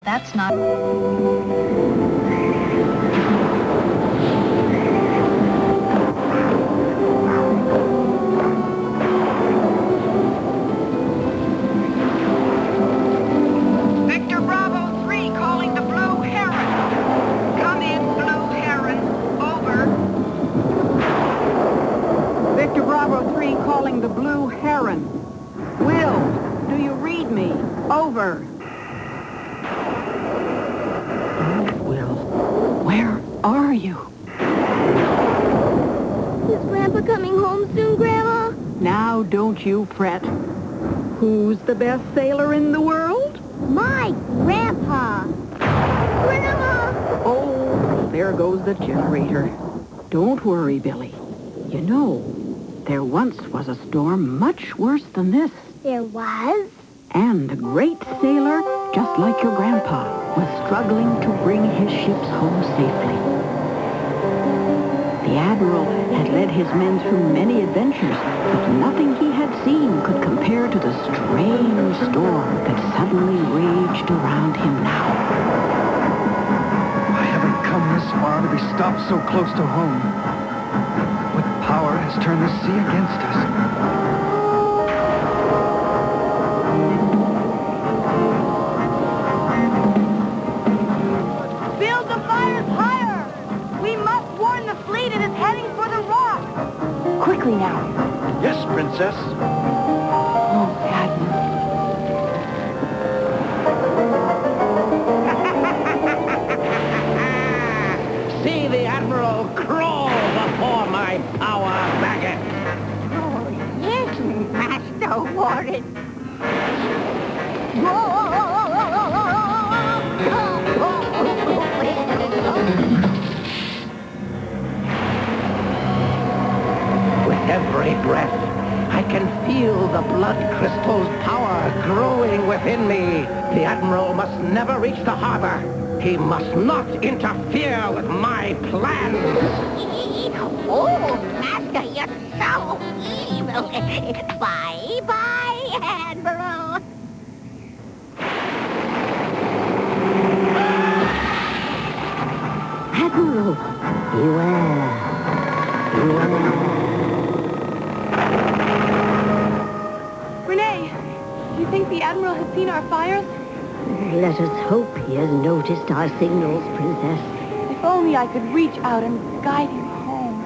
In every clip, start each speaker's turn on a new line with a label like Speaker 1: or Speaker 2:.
Speaker 1: That's not...
Speaker 2: Victor Bravo 3 calling the Blue Heron. Come in, Blue Heron. Over. Victor Bravo 3 calling the Blue Heron. Will, do you read me? Over. Will, where are you?
Speaker 3: Is Grandpa coming home soon, Grandma?
Speaker 2: Now don't you fret. Who's the best sailor in the world?
Speaker 3: My Grandpa! Grandma!
Speaker 2: Oh, there goes the generator. Don't worry, Billy. You know, there once was a storm much worse than this.
Speaker 3: There was?
Speaker 2: And a great sailor, just like your grandpa, was struggling to bring his ships home safely. The Admiral had led his men through many adventures, but nothing he had seen could compare to the strange storm that suddenly raged around him now.
Speaker 4: I haven't come this far to be stopped so close to home. What power has turned the sea against us?
Speaker 2: Build the fires higher! We must warn the fleet it is heading for the rock! Quickly now.
Speaker 4: Yes, Princess.
Speaker 2: Oh, Admiral.
Speaker 5: See the Admiral crawl before my power maggot.
Speaker 3: Oh, yes, Master Warwick.
Speaker 5: With every breath, I can feel the blood crystal's power growing within me. The Admiral must never reach the harbor. He must not interfere with my plans.
Speaker 3: Oh, Master, you're so evil. Bye-bye, Admiral.
Speaker 2: Admiral, beware.
Speaker 6: Renee, do you think the Admiral has seen our fires?
Speaker 3: Let us hope he has noticed our signals, Princess.
Speaker 6: If only I could reach out and guide him home.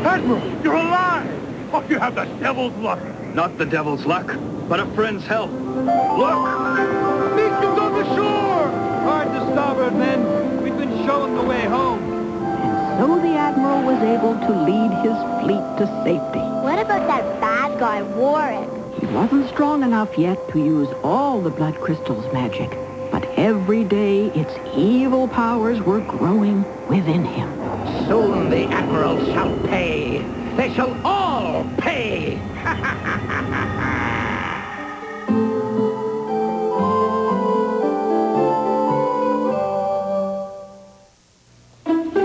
Speaker 4: Admiral, you're alive! Oh, you have the devil's luck. Not the devil's luck, but a friend's help. Look! Beacon's on the shore! Hard to starboard, men. We've been showing the way home.
Speaker 2: And so the Admiral was able to lead his fleet to safety.
Speaker 3: What about that bad guy, Warwick?
Speaker 2: He wasn't strong enough yet to use all the blood crystal's magic, but every day its evil powers were growing within him.
Speaker 5: Soon the Admiral shall pay. They shall all pay.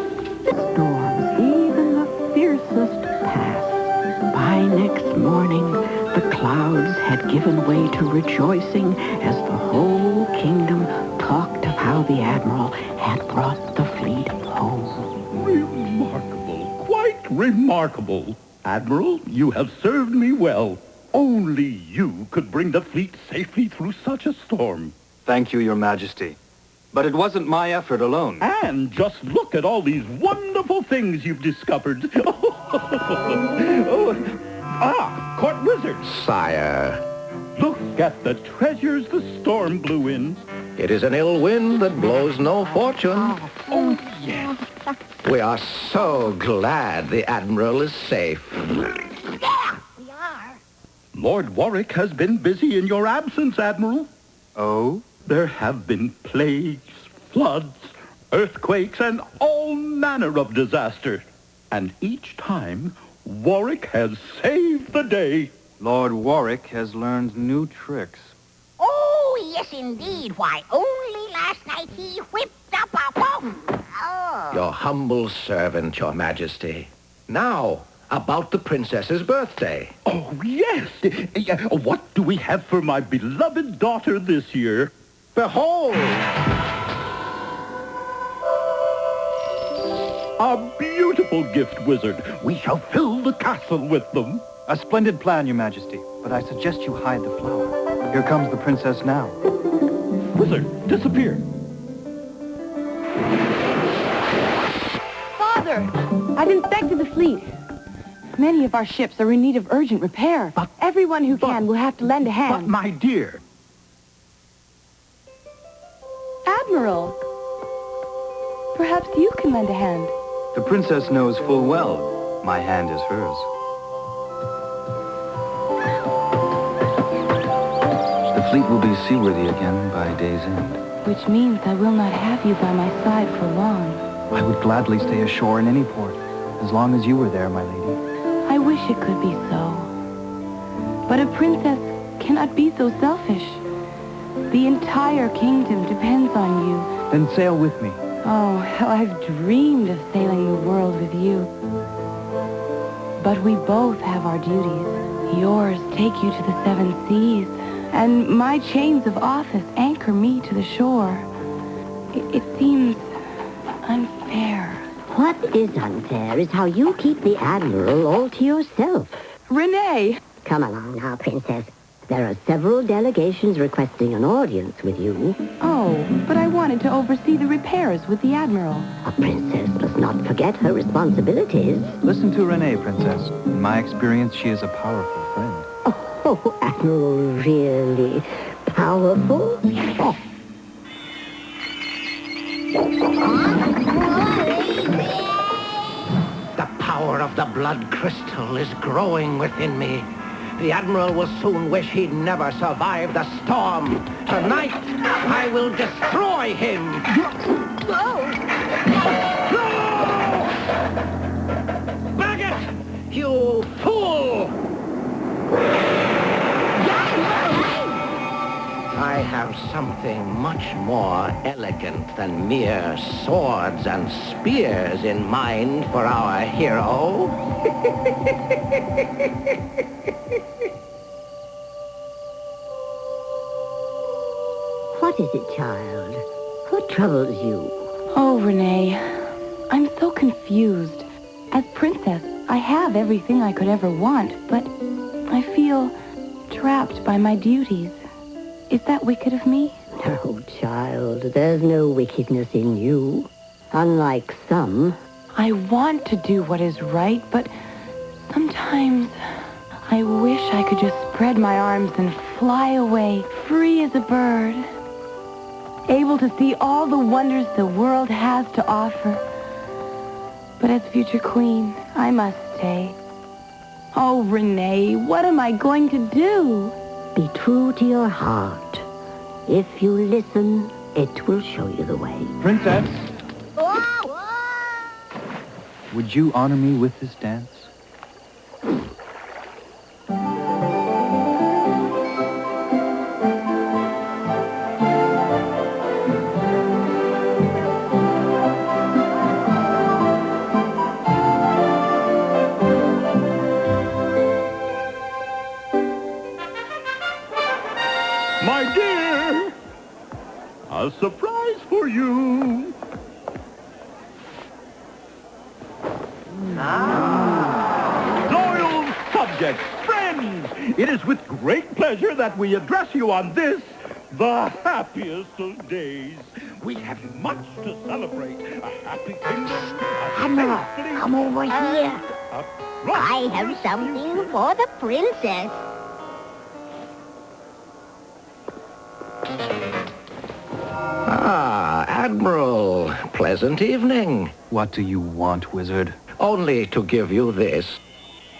Speaker 2: Storms, even the fiercest, passed. By next morning, the clouds had given way to rejoicing as the whole kingdom talked of how the Admiral had brought the fleet home.
Speaker 7: Remarkable, quite remarkable. Admiral, you have served me well. Only you could bring the fleet safely through such a storm.
Speaker 4: Thank you, Your Majesty. But it wasn't my effort alone.
Speaker 7: And just look at all these wonderful things you've discovered. Court wizard.
Speaker 5: Sire,
Speaker 7: Look at the treasures the storm blew in.
Speaker 5: it is an ill wind that blows no fortune.
Speaker 7: Oh, yes.
Speaker 5: We are so glad the Admiral is safe.
Speaker 3: Yeah, we are.
Speaker 7: Lord Warwick has been busy in your absence, Admiral.
Speaker 4: Oh?
Speaker 7: There have been plagues, floods, earthquakes, and all manner of disaster. And each time, Warwick has saved the day.
Speaker 4: Lord Warwick has learned new tricks.
Speaker 3: Oh, yes, indeed. Why, only last night he whipped up a boat. Oh.
Speaker 5: Your humble servant, Your Majesty. Now, About the princess's birthday.
Speaker 7: Oh, yes. What do we have for my beloved daughter this year?
Speaker 5: Behold!
Speaker 7: A beautiful gift, wizard. We shall fill the castle with them.
Speaker 4: A splendid plan, Your Majesty, but I suggest you hide the flower. Here comes the princess now.
Speaker 7: Wizard, disappear.
Speaker 6: Father, I've inspected the fleet. Many of our ships are in need of urgent repair.
Speaker 7: But-
Speaker 6: Everyone who can will have to lend a
Speaker 7: But,
Speaker 6: hand.
Speaker 7: my dear,
Speaker 6: Admiral, perhaps you can lend a hand.
Speaker 4: The princess knows full well my hand is hers. The fleet will be seaworthy again by day's end.
Speaker 6: Which means I will not have you by my side for long.
Speaker 4: I would gladly stay ashore in any port, as long as you were there, my lady.
Speaker 6: I wish it could be so. But a princess cannot be so selfish. The entire kingdom depends on you.
Speaker 4: Then sail with me.
Speaker 6: Oh, how I've dreamed of sailing the world with you. But we both have our duties. Yours take you to the 7 seas, and my chains of office anchor me to the shore. It seems unfair.
Speaker 1: What is unfair is how you keep the Admiral all to yourself.
Speaker 6: Renee!
Speaker 1: Come along now, Princess. There are several delegations requesting an audience with you.
Speaker 6: Oh, but I wanted to oversee the repairs with the Admiral.
Speaker 1: A princess must not forget her responsibilities.
Speaker 4: Listen to Renee, Princess. In my experience, she is a powerful friend.
Speaker 1: Oh, Admiral, really powerful? Oh.
Speaker 5: The power of the blood crystal is growing within me. The Admiral will soon wish he'd never survived the storm. Tonight, I will destroy him. No! Maggot! You fool! I have something much more elegant than mere swords and spears in mind for our hero.
Speaker 1: What is it, child? What troubles you?
Speaker 6: Oh, Renee, I'm so confused. As princess, I have everything I could ever want, but I feel trapped by my duties. Is that wicked of me?
Speaker 1: Oh, child, there's no wickedness in you. Unlike some.
Speaker 6: I want to do what is right, but sometimes I wish I could just spread my arms and fly away, free as a bird, able to see all the wonders the world has to offer. But as future queen, I must stay. Oh, Renee, what am I going to do?
Speaker 1: Be true to your heart. If you listen, it will show you the way.
Speaker 4: Princess, would you honor me with this dance?
Speaker 7: my dear, a surprise for you. Loyal subjects, friends, it is with great pleasure that we address you on this, the happiest of days. We have much to celebrate. A happy kingdom, a
Speaker 3: Admiral,
Speaker 7: safe fleet,
Speaker 3: come over here.
Speaker 7: a
Speaker 3: I have something for the princess.
Speaker 5: Ah, Admiral. Pleasant evening.
Speaker 4: What do you want, wizard?
Speaker 5: Only to give you this.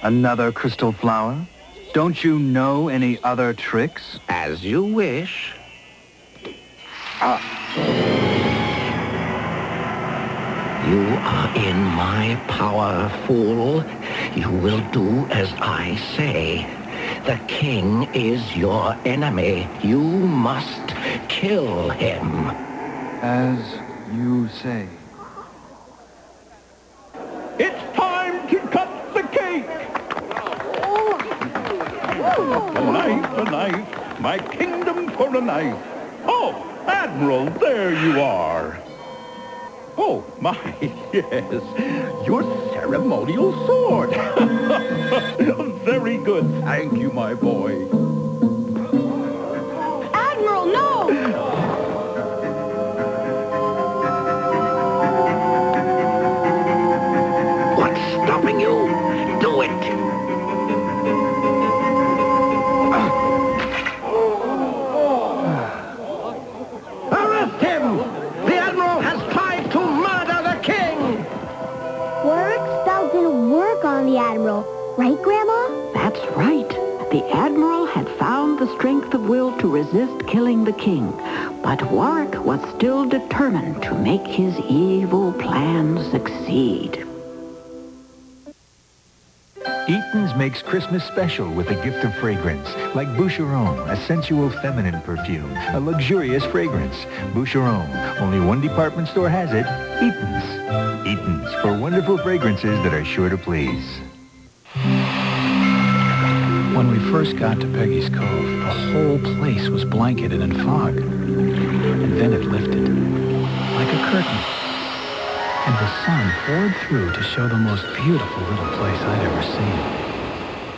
Speaker 4: Another crystal flower? Don't you know any other tricks?
Speaker 5: As you wish. You are in my power, fool. You will do as I say. The king is your enemy. You must kill him.
Speaker 4: As you say.
Speaker 7: It's time to cut the cake. A knife, my kingdom for a knife. Oh, Admiral, there you are. Oh, my, yes, your ceremonial sword. Very good, thank you, my boy.
Speaker 6: Admiral, no!
Speaker 5: What's stopping you? Do it! Arrest him! The Admiral has tried to murder the king!
Speaker 8: Warwick's spell didn't work on the Admiral, right, Grandma?
Speaker 2: That's right. The Admiral had found the strength of will to resist killing the king, but Warwick was still determined to make his evil plan succeed.
Speaker 9: Eaton's makes Christmas special with a gift of fragrance, like Boucheron, a sensual feminine perfume, a luxurious fragrance. Boucheron, only one department store has it, Eaton's. Eaton's, for wonderful fragrances that are sure to please.
Speaker 10: When we first got to Peggy's Cove, the whole place was blanketed in fog. And then it lifted, like a curtain. And the sun poured through to show the most beautiful little place I'd ever seen.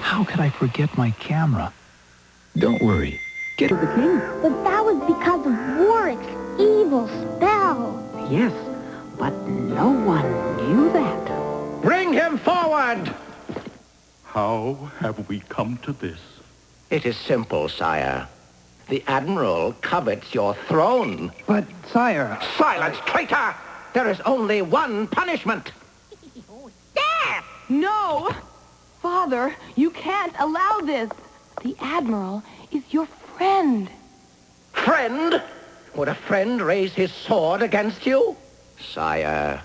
Speaker 10: How could I forget my camera?
Speaker 9: Don't worry. Get
Speaker 2: To the king?
Speaker 8: But that was because of Warwick's evil spell.
Speaker 2: Yes, but no one knew that.
Speaker 5: Bring him forward!
Speaker 7: How have we come to this?
Speaker 5: It is simple, sire. The Admiral covets your throne.
Speaker 4: But, sire...
Speaker 5: Silence, traitor! There is only one punishment.
Speaker 3: Death!
Speaker 6: No! Father, you can't allow this. The Admiral is your friend.
Speaker 5: Friend? Would a friend raise his sword against you? Sire,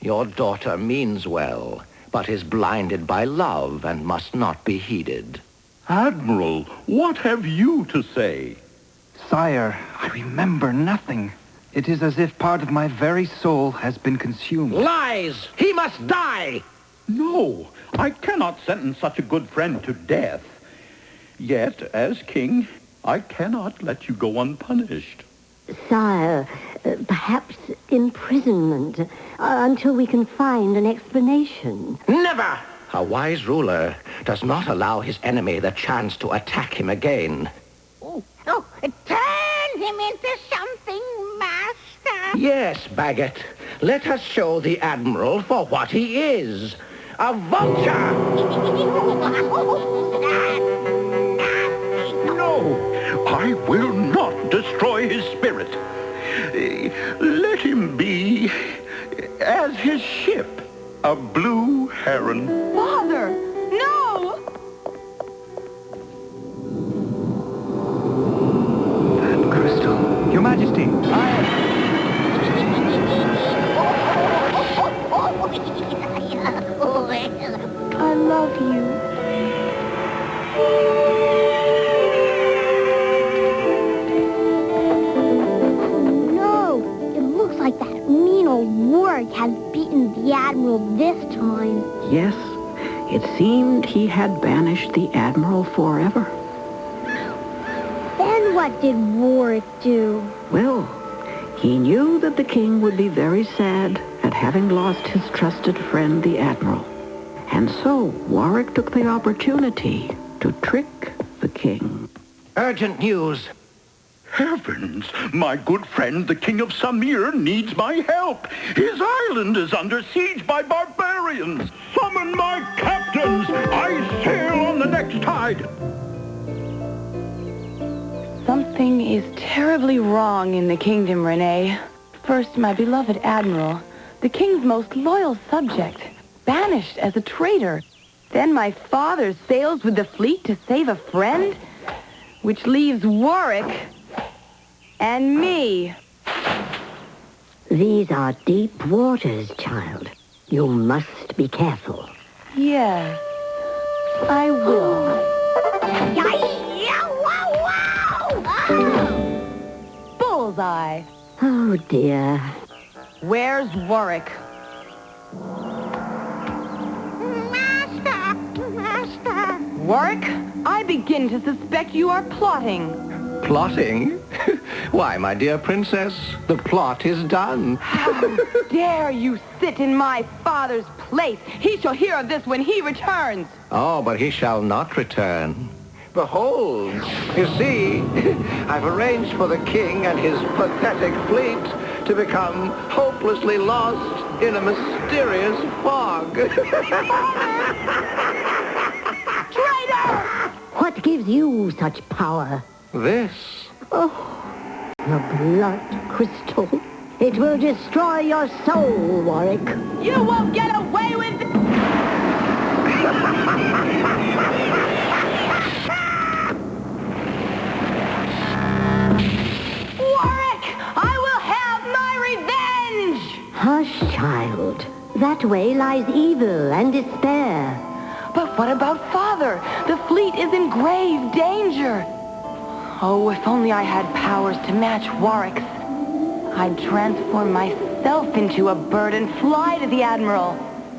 Speaker 5: your daughter means well, but is blinded by love and must not be heeded.
Speaker 7: Admiral, what have you to say?
Speaker 4: Sire, I remember nothing. It is as if part of my very soul has been consumed.
Speaker 5: Lies! He must die!
Speaker 7: No, I cannot sentence such a good friend to death. Yet, as king, I cannot let you go unpunished.
Speaker 1: Sire, perhaps imprisonment until we can find an explanation.
Speaker 5: Never! A wise ruler does not allow his enemy the chance to attack him again.
Speaker 3: Oh, turn him into something, Master.
Speaker 5: Yes, Baggett. Let us show the Admiral for what he is. A vulture!
Speaker 7: No, I will not destroy his spirit. Let him be as his ship, a blue heron.
Speaker 6: Father, no!
Speaker 4: That crystal. Your Majesty,
Speaker 8: I love you. No, it looks like that mean old Warwick has beaten the Admiral this time.
Speaker 2: Yes, it seemed he had banished the Admiral forever.
Speaker 8: Then what did Warwick do?
Speaker 2: Well, he knew that the king would be very sad at having lost his trusted friend, the Admiral. And so Warwick took the opportunity to trick the king.
Speaker 5: Urgent news.
Speaker 7: Heavens, my good friend, the King of Samir, needs my help. His island is under siege by barbarians. Summon my captains. I sail on the next tide.
Speaker 6: Something is terribly wrong in the kingdom, Renee. First, my beloved Admiral, the king's most loyal subject, banished as a traitor. Then my father sails with the fleet to save a friend, which leaves Warwick and me.
Speaker 1: These are deep waters, child. You must be careful.
Speaker 6: Yes, I will. Bullseye.
Speaker 1: Oh, dear.
Speaker 6: Where's Warwick?
Speaker 3: Master!
Speaker 6: Warwick? I begin to suspect you are plotting.
Speaker 5: Plotting? Why, my dear princess, the plot is done.
Speaker 6: How dare you sit in my father's place? He shall hear of this when he returns.
Speaker 5: Oh, but he shall not return. Behold, you see, I've arranged for the king and his pathetic fleet to become hopelessly lost in a mysterious fog.
Speaker 6: Traitor!
Speaker 1: What gives you such power?
Speaker 5: This.
Speaker 1: Oh, the blood crystal. It will destroy your soul, Warwick.
Speaker 6: You won't get away with it! Warwick! I will have my revenge!
Speaker 1: Hush, child. That way lies evil and despair.
Speaker 6: But what about Father? The fleet is in grave danger. Oh, if only I had powers to match Warwick's. I'd transform myself into a bird and fly to the Admiral.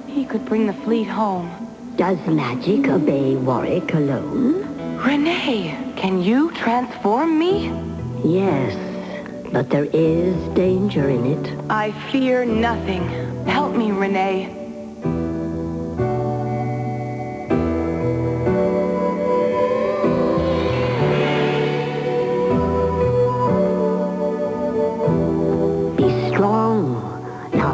Speaker 6: He could bring the fleet home.
Speaker 1: Does magic obey Warwick alone?
Speaker 6: Renee, can you transform me?
Speaker 1: Yes, but there is danger in it.
Speaker 6: I fear nothing. Help me, Renee.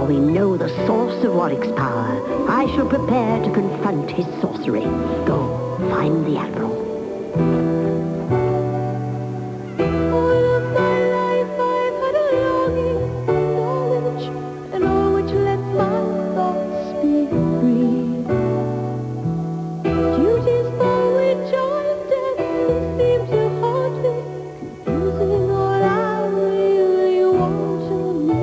Speaker 1: We know the source of Warwick's power. I shall prepare to confront his sorcery. Go, find the Admiral.
Speaker 11: All of my life I've had a longing for knowledge, and all which lets my thoughts be free. Duties for which I'm destined seem to haunt me, confusing all I really want to me.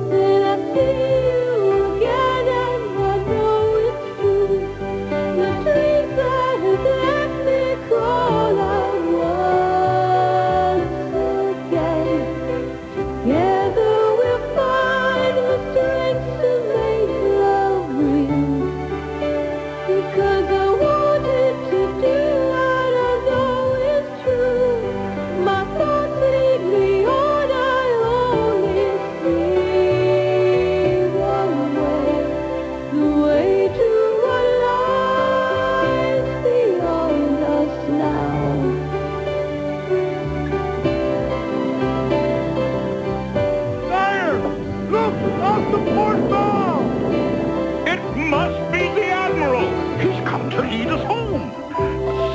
Speaker 11: Then I see you again and I know it's true. The dreams that have left me crawl out once again. Together we'll find the strength to make love real. Because I wanted to do what I know is true. My thoughts lead me on, I only see one way. The way to what lies beyond us now.
Speaker 7: Sire! Look! Off the port bow! It must be the Admiral! He's come to lead us home!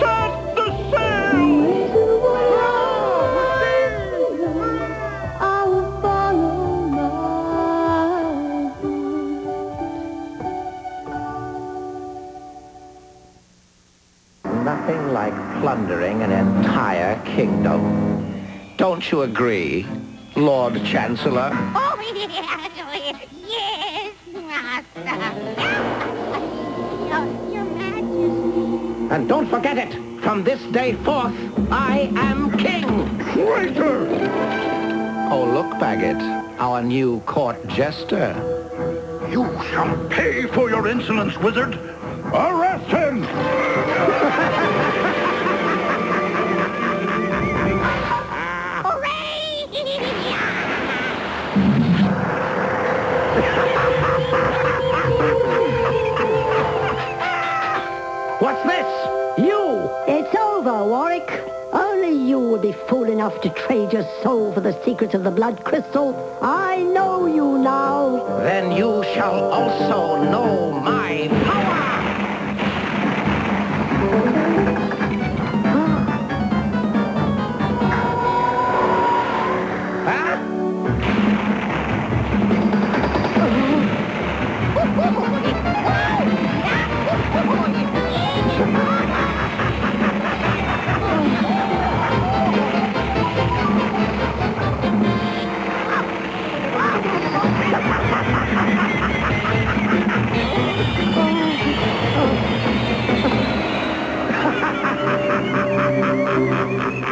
Speaker 7: Set the sail!
Speaker 11: I will follow my
Speaker 5: Nothing like plundering an entire kingdom. Don't you agree, Lord Chancellor?
Speaker 3: Oh, yes, Master. Your Majesty.
Speaker 5: And don't forget it, from this day forth, I am king!
Speaker 7: Traitor!
Speaker 5: Oh, look, Baggett, our new court jester.
Speaker 7: You shall pay for your insolence, wizard! Arrest him!
Speaker 5: What's this? You!
Speaker 1: It's over, Warwick. Only you would be fool enough to trade your soul for the secrets of the blood crystal. I know you now.
Speaker 5: Then you shall also know my power! Huh?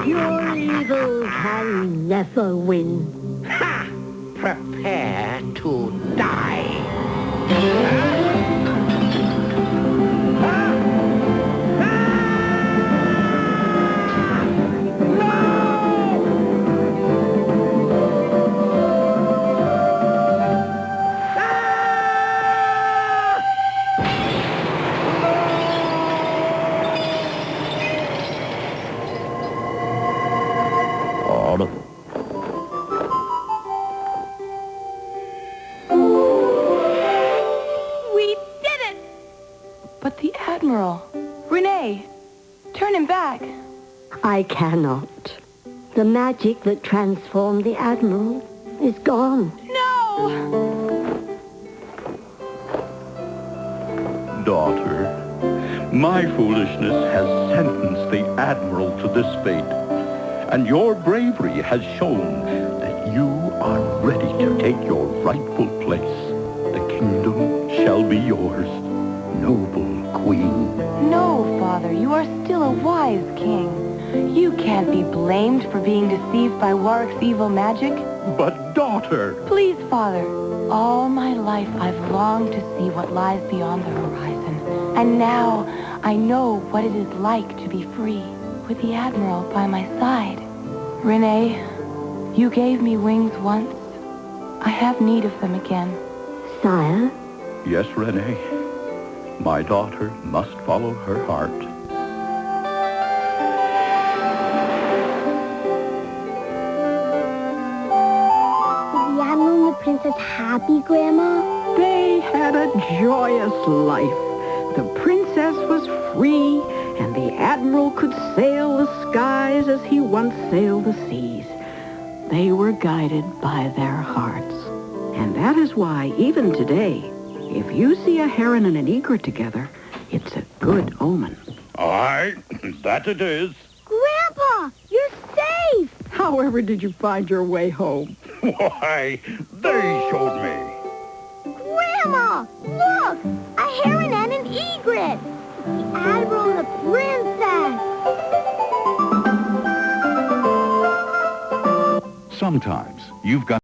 Speaker 1: Your evil can never win.
Speaker 5: Ha! Prepare to die.
Speaker 1: I cannot. The magic that transformed the Admiral is gone.
Speaker 6: No!
Speaker 7: Daughter, my foolishness has sentenced the Admiral to this fate. And your bravery has shown that you are ready to take your rightful place. The kingdom shall be yours, noble queen.
Speaker 6: No, Father, you are still a wise king. You can't be blamed for being deceived by Warwick's evil magic.
Speaker 7: But daughter...
Speaker 6: Please, Father, all my life I've longed to see what lies beyond the horizon. And now I know what it is like to be free, with the Admiral by my side. Renee, you gave me wings once. I have need of them again.
Speaker 1: Sire?
Speaker 7: Yes, Renee. My daughter must follow her heart.
Speaker 8: Is the Admiral and the Princess happy, Grandma?
Speaker 2: They had a joyous life. The princess was free, and the Admiral could sail the skies as he once sailed the seas. They were guided by their hearts. And that is why, even today, if you see a heron and an egret together, it's a good omen.
Speaker 7: Aye, that it is.
Speaker 8: Grandpa, you're safe!
Speaker 2: However did you find your way home?
Speaker 7: Why, they showed me.
Speaker 8: Grandma, look! A heron and an egret! The Admiral and the Princess!
Speaker 9: Sometimes you've got